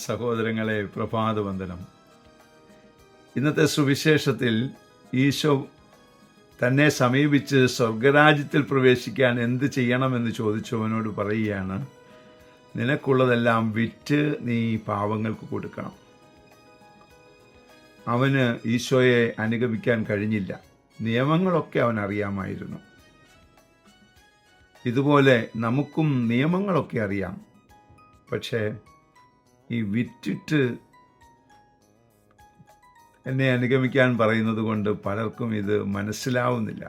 സഹോദരങ്ങളെ, പ്രഭാതവന്ദനം. ഇന്നത്തെ സുവിശേഷത്തിൽ ഈശോ തന്നെ സമീപിച്ച് സ്വർഗരാജ്യത്തിൽ പ്രവേശിക്കാൻ എന്ത് ചെയ്യണമെന്ന് ചോദിച്ചവനോട് പറയുകയാണ്, നിനക്കുള്ളതെല്ലാം വിറ്റ് നീ പാവങ്ങൾക്ക് കൊടുക്കണം. അവന് ഈശോയെ അനുഗമിക്കാൻ കഴിഞ്ഞില്ല. നിയമങ്ങളൊക്കെ അവൻ അറിയാമായിരുന്നു. ഇതുപോലെ നമുക്കും നിയമങ്ങളൊക്കെ അറിയാം. പക്ഷേ ഈ വിറ്റിട്ട് എന്നെ അനുഗമിക്കാൻ പറയുന്നത് കൊണ്ട് പലർക്കും ഇത് മനസ്സിലാവുന്നില്ല.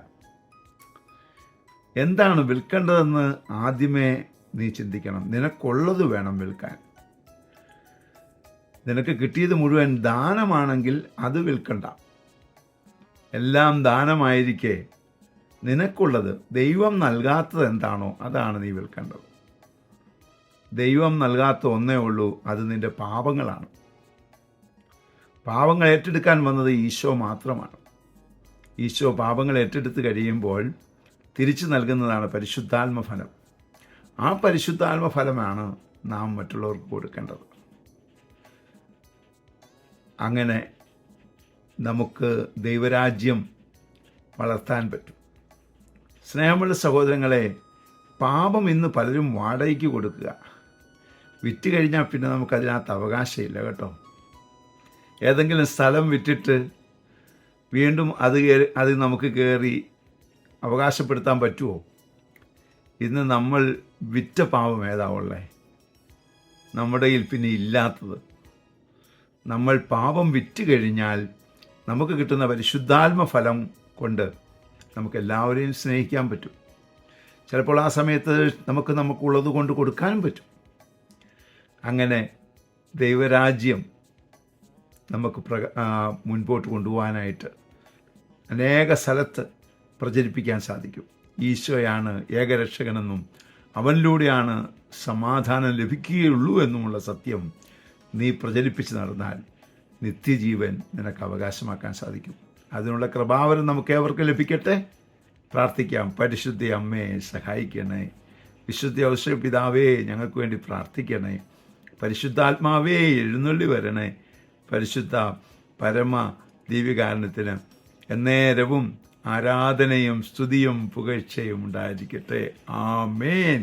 എന്താണ് വിൽക്കേണ്ടതെന്ന് ആദ്യമേ നീ ചിന്തിക്കണം. നിനക്കുള്ളത് വേണം വിൽക്കാൻ. നിനക്ക് കിട്ടിയത് മുഴുവൻ ദാനമാണെങ്കിൽ അത് വിൽക്കണ്ട. എല്ലാം ദാനമായിരിക്കെ നിനക്കുള്ളത്, ദൈവം നൽകാത്തത് എന്താണോ അതാണ് നീ വിൽക്കേണ്ടത്. ദൈവം നൽകാത്ത ഒന്നേ ഉള്ളൂ, അത് നിന്റെ പാപങ്ങളാണ്. പാപങ്ങൾ ഏറ്റെടുക്കാൻ വന്നത് ഈശോ മാത്രമാണ്. ഈശോ പാപങ്ങൾ ഏറ്റെടുത്ത് കഴിയുമ്പോൾ തിരിച്ചു നൽകുന്നതാണ് പരിശുദ്ധാത്മഫലം. ആ പരിശുദ്ധാത്മഫലമാണ് നാം മറ്റുള്ളവർക്ക് കൊടുക്കേണ്ടത്. അങ്ങനെ നമുക്ക് ദൈവരാജ്യം വളർത്താൻ പറ്റും. സ്നേഹമുള്ള സഹോദരങ്ങളെ, പാപം ഇന്ന് പലരും വാടകയ്ക്ക് കൊടുക്കുക. വിറ്റ് കഴിഞ്ഞാൽ പിന്നെ നമുക്കതിനകത്ത് അവകാശമില്ല കേട്ടോ. ഏതെങ്കിലും സ്ഥലം വിറ്റിട്ട് വീണ്ടും അത് നമുക്ക് കയറി അവകാശപ്പെടുത്താൻ പറ്റുമോ? ഇന്ന് നമ്മൾ വിറ്റ പാപം ഏതാ ഉള്ളേ? നമ്മുടെ കയ്യിൽ പിന്നെ ഇല്ലാത്തത്. നമ്മൾ പാപം വിറ്റ് കഴിഞ്ഞാൽ നമുക്ക് കിട്ടുന്ന പരിശുദ്ധാത്മഫലം കൊണ്ട് നമുക്ക് എല്ലാവരെയും സ്നേഹിക്കാൻ പറ്റും. ചിലപ്പോൾ ആ സമയത്ത് നമുക്കുള്ളത് കൊണ്ട് കൊടുക്കാനും പറ്റും. അങ്ങനെ ദൈവരാജ്യം നമുക്ക് മുൻപോട്ട് കൊണ്ടുപോകാനായിട്ട് അനേക സ്ഥലത്ത് പ്രചരിപ്പിക്കാൻ സാധിക്കും. ഈശോയാണ് ഏകരക്ഷകനെന്നും അവനിലൂടെയാണ് സമാധാനം ലഭിക്കുകയുള്ളൂ എന്നുമുള്ള സത്യം നീ പ്രചരിപ്പിച്ച് നടന്നാൽ നിത്യജീവൻ നിനക്ക് അവകാശമാക്കാൻ സാധിക്കും. അതിനുള്ള കൃപാവരം നമുക്ക് ഏവർക്കും ലഭിക്കട്ടെ. പ്രാർത്ഥിക്കാം. പരിശുദ്ധ അമ്മയെ സഹായിക്കണേ. വിശുദ്ധ ഔഷധ പിതാവേ, ഞങ്ങൾക്ക് വേണ്ടി പ്രാർത്ഥിക്കണേ. പരിശുദ്ധാത്മാവേ, എഴുന്നള്ളി വരണേ. പരിശുദ്ധ പരമ ദിവ്യകാരണത്തിന് എന്നേരവും ആരാധനയും സ്തുതിയും പുകഴ്ചയും ഉണ്ടായിരിക്കട്ടെ. ആമേൻ.